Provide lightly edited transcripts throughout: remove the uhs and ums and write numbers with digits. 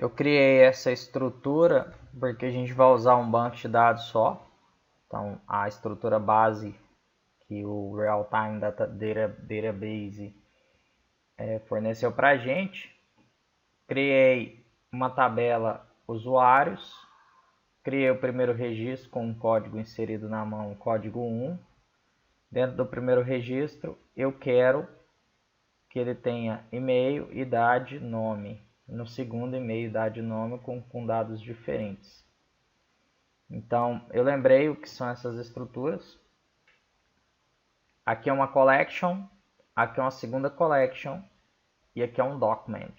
Eu criei essa estrutura porque a gente vai usar um banco de dados só. Então, a estrutura base que o Real-Time Database forneceu para a gente. Criei uma tabela usuários. Criei o primeiro registro com um código inserido na mão, código 1. Dentro do primeiro registro, eu quero que ele tenha e-mail, idade, nome. No segundo, e-mail, idade e nome com dados diferentes. Então, eu lembrei o que são essas estruturas. Aqui é uma collection, aqui é uma segunda collection e aqui é um document.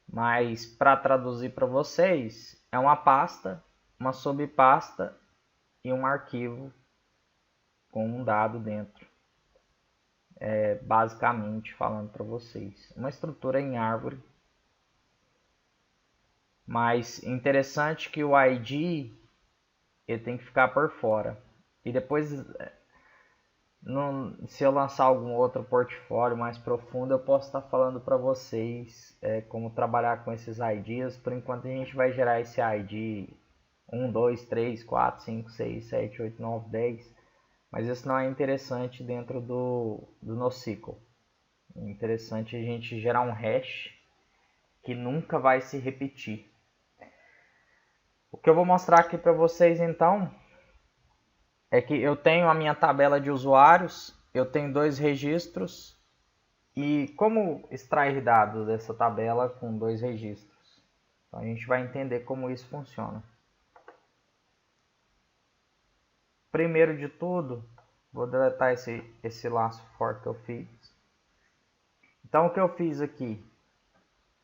Mas, para traduzir para vocês, é uma pasta, uma subpasta e um arquivo com um dado dentro. Basicamente falando para vocês. Uma estrutura em árvore. Mas interessante que o ID ele tem que ficar por fora. E depois, se eu lançar algum outro portfólio mais profundo, eu posso estar falando para vocês como trabalhar com esses IDs. Por enquanto a gente vai gerar esse ID 1, 2, 3, 4, 5, 6, 7, 8, 9, 10. Mas isso não é interessante dentro do NoSQL. É interessante a gente gerar um hash que nunca vai se repetir. O que eu vou mostrar aqui para vocês então é que eu tenho a minha tabela de usuários, eu tenho 2 registros e como extrair dados dessa tabela com 2 registros. Então a gente vai entender como isso funciona. Primeiro de tudo, vou deletar esse laço for que eu fiz. Então o que eu fiz aqui?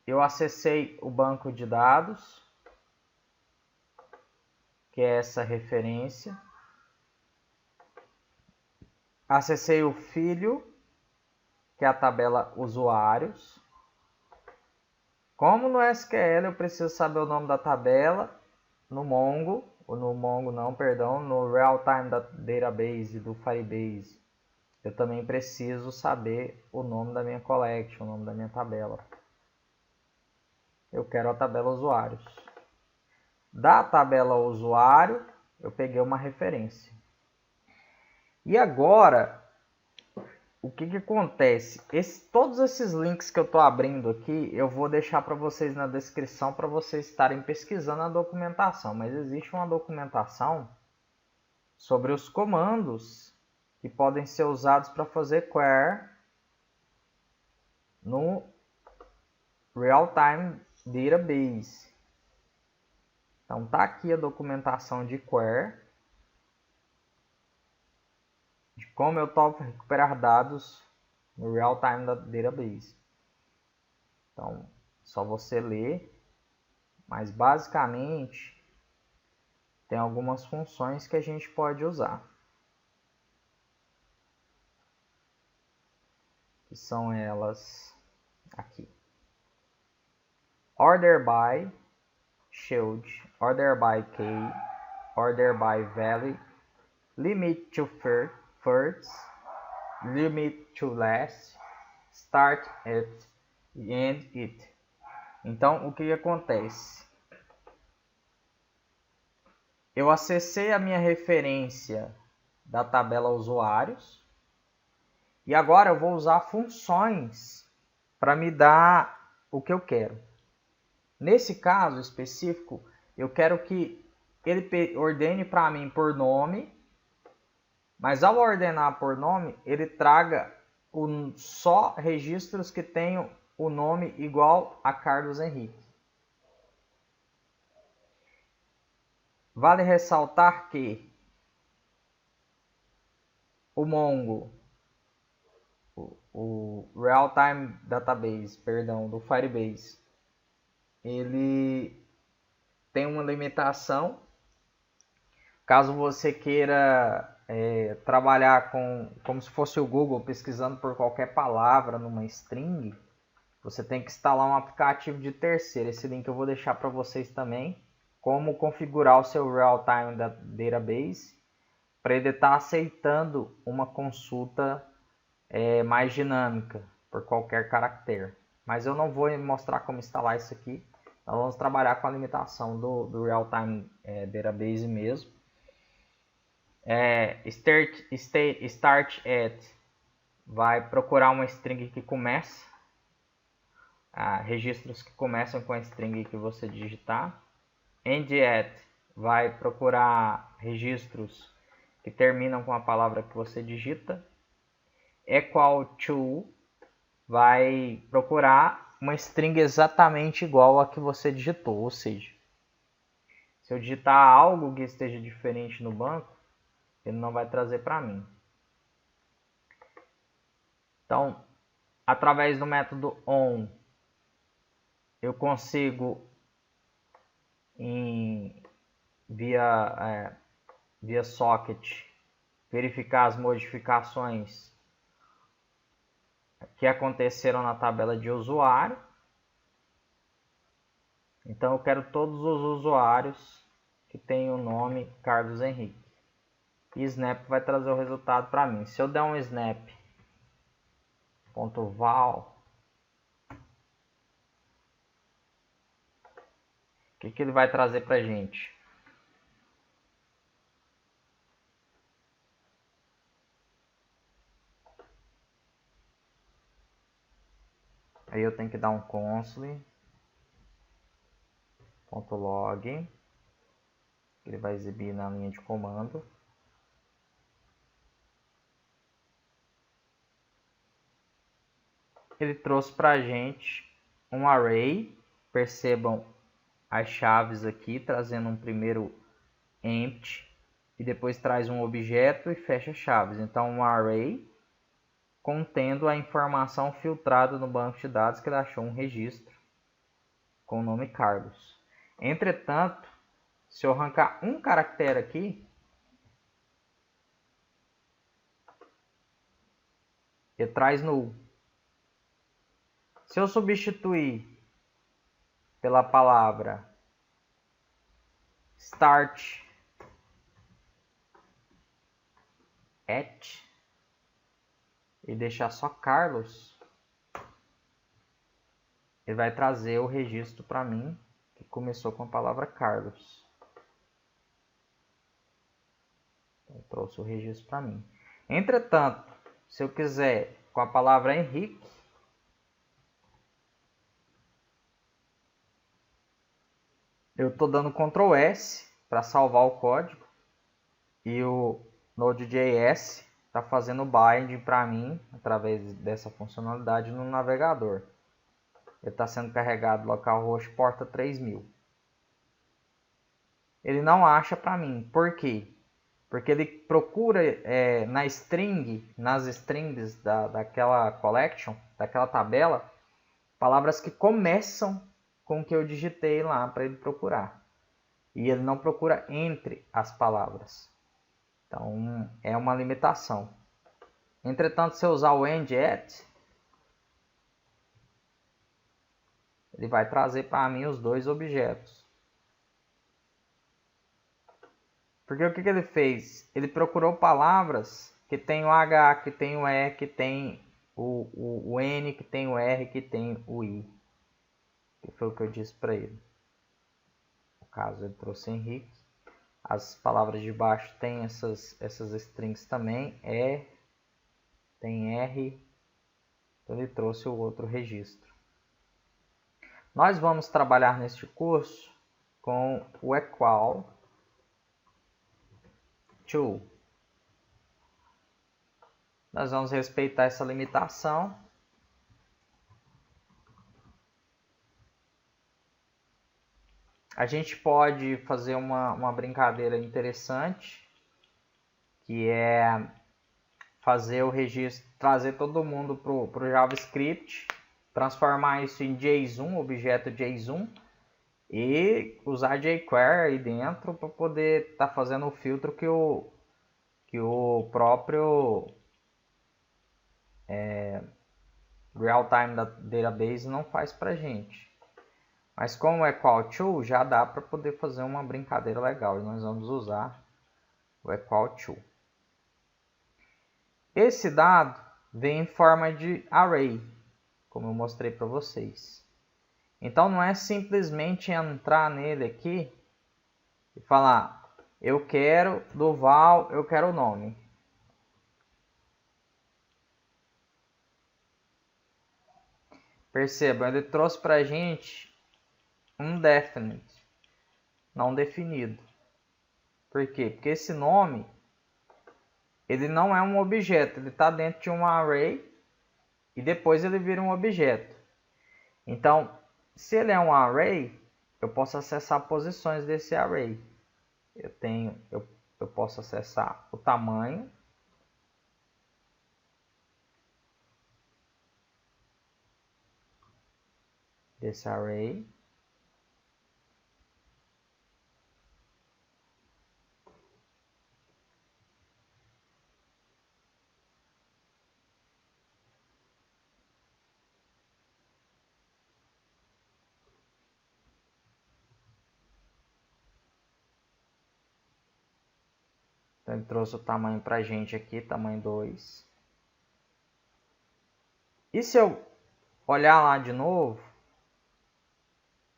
Eu acessei o banco de dados, que é essa referência. Acessei o filho, que é a tabela usuários. Como no SQL eu preciso saber o nome da tabela, no Mongo, ou no Mongo não, perdão, no Real-Time Database do Firebase, eu também preciso saber o nome da minha collection, o nome da minha tabela. Eu quero a tabela usuários. Da tabela usuário, eu peguei uma referência. E agora, o que acontece? Todos esses links que eu estou abrindo aqui, eu vou deixar para vocês na descrição para vocês estarem pesquisando a documentação. Mas existe uma documentação sobre os comandos que podem ser usados para fazer query no Real-Time Database. Então tá aqui a documentação de query, de como eu topo recuperar dados no Real-Time Database. Então, só você ler, mas basicamente tem algumas funções que a gente pode usar. Que são elas aqui. Order by Shield, Order by Key, Order by Value, Limit to First, Limit to Last, Start at, End it. Então, o que acontece? Eu acessei a minha referência da tabela usuários e agora eu vou usar funções para me dar o que eu quero. Nesse caso específico, eu quero que ele ordene para mim por nome, mas ao ordenar por nome, ele traga só registros que tenham o nome igual a Carlos Henrique. Vale ressaltar que o Mongo, o Real-Time Database, perdão, do Firebase, ele tem uma limitação. Caso você queira trabalhar como se fosse o Google pesquisando por qualquer palavra numa string, você tem que instalar um aplicativo de terceiro. Esse link eu vou deixar para vocês também, como configurar o seu Real-Time Database para ele estar aceitando uma consulta mais dinâmica por qualquer caractere. Mas eu não vou mostrar como instalar isso aqui. Nós vamos trabalhar com a limitação do Real-Time Database mesmo. Start at vai procurar uma string que começa, registros que começam com a string que você digitar. End at vai procurar registros que terminam com a palavra que você digita. Equal to vai procurar uma string exatamente igual a que você digitou, ou seja, se eu digitar algo que esteja diferente no banco, ele não vai trazer para mim. Então, através do método on, eu consigo via socket verificar as modificações que aconteceram na tabela de usuário. Então eu quero todos os usuários que têm o nome Carlos Henrique. E snap vai trazer o resultado para mim. Se eu der um snap.val, o que ele vai trazer para a gente? Aí eu tenho que dar um console.log, ele vai exibir na linha de comando. Ele trouxe para a gente um array, percebam as chaves aqui, trazendo um primeiro empty, e depois traz um objeto e fecha chaves. Então um array contendo a informação filtrada no banco de dados que ele achou um registro com o nome Carlos. Entretanto, se eu arrancar um caractere aqui, ele traz null. Se eu substituir pela palavra start at e deixar só Carlos, ele vai trazer o registro para mim que começou com a palavra Carlos. Então, trouxe o registro para mim. Entretanto, se eu quiser com a palavra Henrique, eu estou dando Ctrl S para salvar o código e o Node.js está fazendo o binding para mim através dessa funcionalidade no navegador. Ele está sendo carregado localhost porta 3000. Ele não acha para mim. Por quê? Porque ele procura nas strings daquela collection, daquela tabela, palavras que começam com o que eu digitei lá para ele procurar. E ele não procura entre as palavras. Então, é uma limitação. Entretanto, se eu usar o end at, ele vai trazer para mim os dois objetos. Porque o que ele fez? Ele procurou palavras que tem o H, que tem o E, que tem o N, que tem o R, que tem o I. Que foi o que eu disse para ele. No caso, ele trouxe Henrique. As palavras de baixo tem essas strings também. E, tem R. Então ele trouxe o outro registro. Nós vamos trabalhar neste curso com o equal to. Nós vamos respeitar essa limitação. A gente pode fazer uma brincadeira interessante, que é fazer o registro, trazer todo mundo para o JavaScript, transformar isso em JSON, objeto JSON, e usar jQuery aí dentro para poder estar fazendo o filtro que o próprio Real-Time Database não faz para gente. Mas com o equal to já dá para poder fazer uma brincadeira legal e nós vamos usar o equal to. Esse dado vem em forma de array, como eu mostrei para vocês. Então não é simplesmente entrar nele aqui e falar, eu quero do val, eu quero o nome. Percebam, ele trouxe para a gente um definite, não definido. Por quê? Porque esse nome, ele não é um objeto, ele está dentro de um array e depois ele vira um objeto. Então, se ele é um array, eu posso acessar posições desse array. Eu posso acessar o tamanho, desse array. Então ele trouxe o tamanho para a gente aqui, tamanho 2. E se eu olhar lá de novo,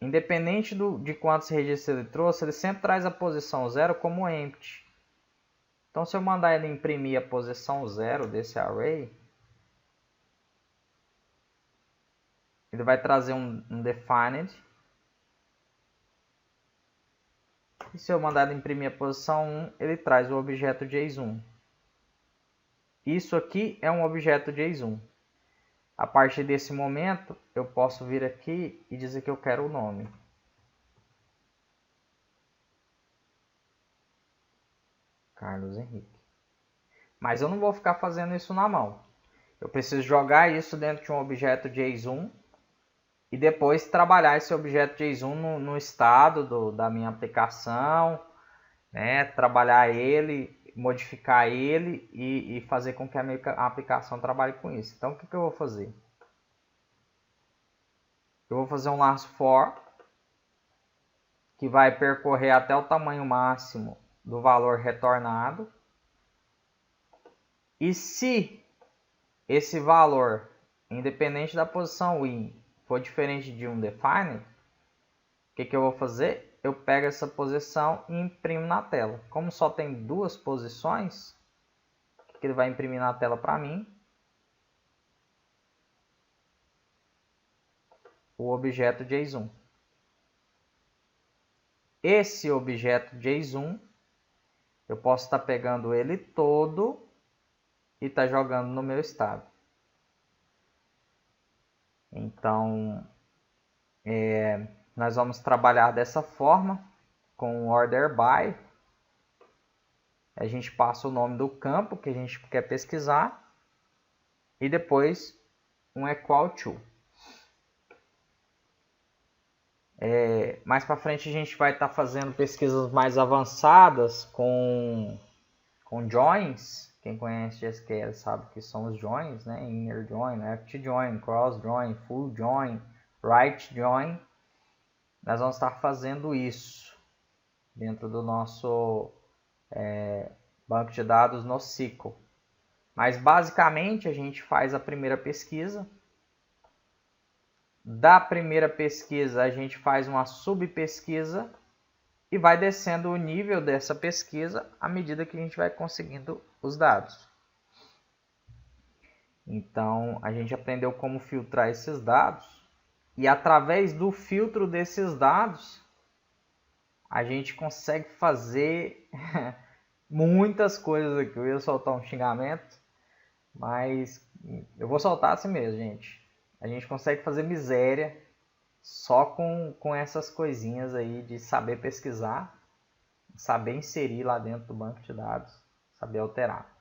independente de quantos registros ele trouxe, ele sempre traz a posição 0 como empty. Então se eu mandar ele imprimir a posição 0 desse array, ele vai trazer um defined. E se eu mandar ele imprimir a posição 1, ele traz o objeto JSON. Isso aqui é um objeto JSON. A partir desse momento, eu posso vir aqui e dizer que eu quero o nome. Carlos Henrique. Mas eu não vou ficar fazendo isso na mão. Eu preciso jogar isso dentro de um objeto JSON e depois trabalhar esse objeto JSON no estado da minha aplicação, né? Trabalhar ele, modificar ele e fazer com que a minha aplicação trabalhe com isso. Então, o que eu vou fazer? Eu vou fazer um laço for, que vai percorrer até o tamanho máximo do valor retornado. E se esse valor, independente da posição in, for diferente de um define, o que eu vou fazer? Eu pego essa posição e imprimo na tela. Como só tem duas posições, o que ele vai imprimir na tela para mim? O objeto JSON. Esse objeto JSON, eu posso estar pegando ele todo e estar jogando no meu estado. Então, nós vamos trabalhar dessa forma, com order by. A gente passa o nome do campo que a gente quer pesquisar e depois um equal to. Mais para frente a gente vai estar fazendo pesquisas mais avançadas com joins. Quem conhece SQL sabe que são os joins, né? Inner join, left join, cross join, full join, right join. Nós vamos estar fazendo isso dentro do nosso banco de dados no SQL. Mas basicamente a gente faz a primeira pesquisa. Da primeira pesquisa a gente faz uma subpesquisa e vai descendo o nível dessa pesquisa à medida que a gente vai conseguindo os dados. Então a gente aprendeu como filtrar esses dados e através do filtro desses dados a gente consegue fazer muitas coisas aqui. Eu ia soltar um xingamento, mas eu vou soltar assim mesmo, gente. A gente consegue fazer miséria só com essas coisinhas aí de saber pesquisar, saber inserir lá dentro do banco de dados, saber alterar.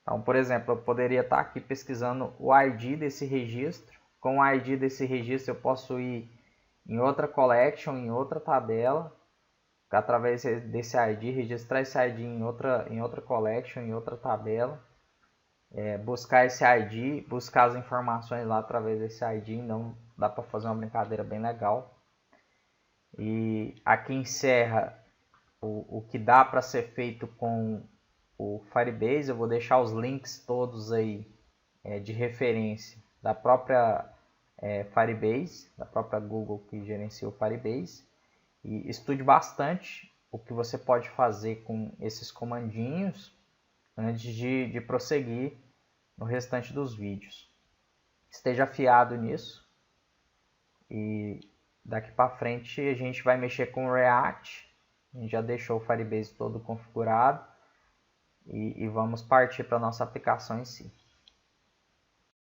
Então, por exemplo, eu poderia estar aqui pesquisando o ID desse registro. Com o ID desse registro eu posso ir em outra collection, em outra tabela, através desse ID, registrar esse ID em outra collection, em outra tabela. Buscar esse ID, buscar as informações lá através desse ID, então dá para fazer uma brincadeira bem legal. E aqui encerra o que dá para ser feito com o Firebase. Eu vou deixar os links todos aí de referência da própria Firebase, da própria Google que gerencia o Firebase, e estude bastante o que você pode fazer com esses comandinhos antes de prosseguir no restante dos vídeos. Esteja afiado nisso e daqui para frente a gente vai mexer com o React. A gente já deixou o Firebase todo configurado e vamos partir para a nossa aplicação em si.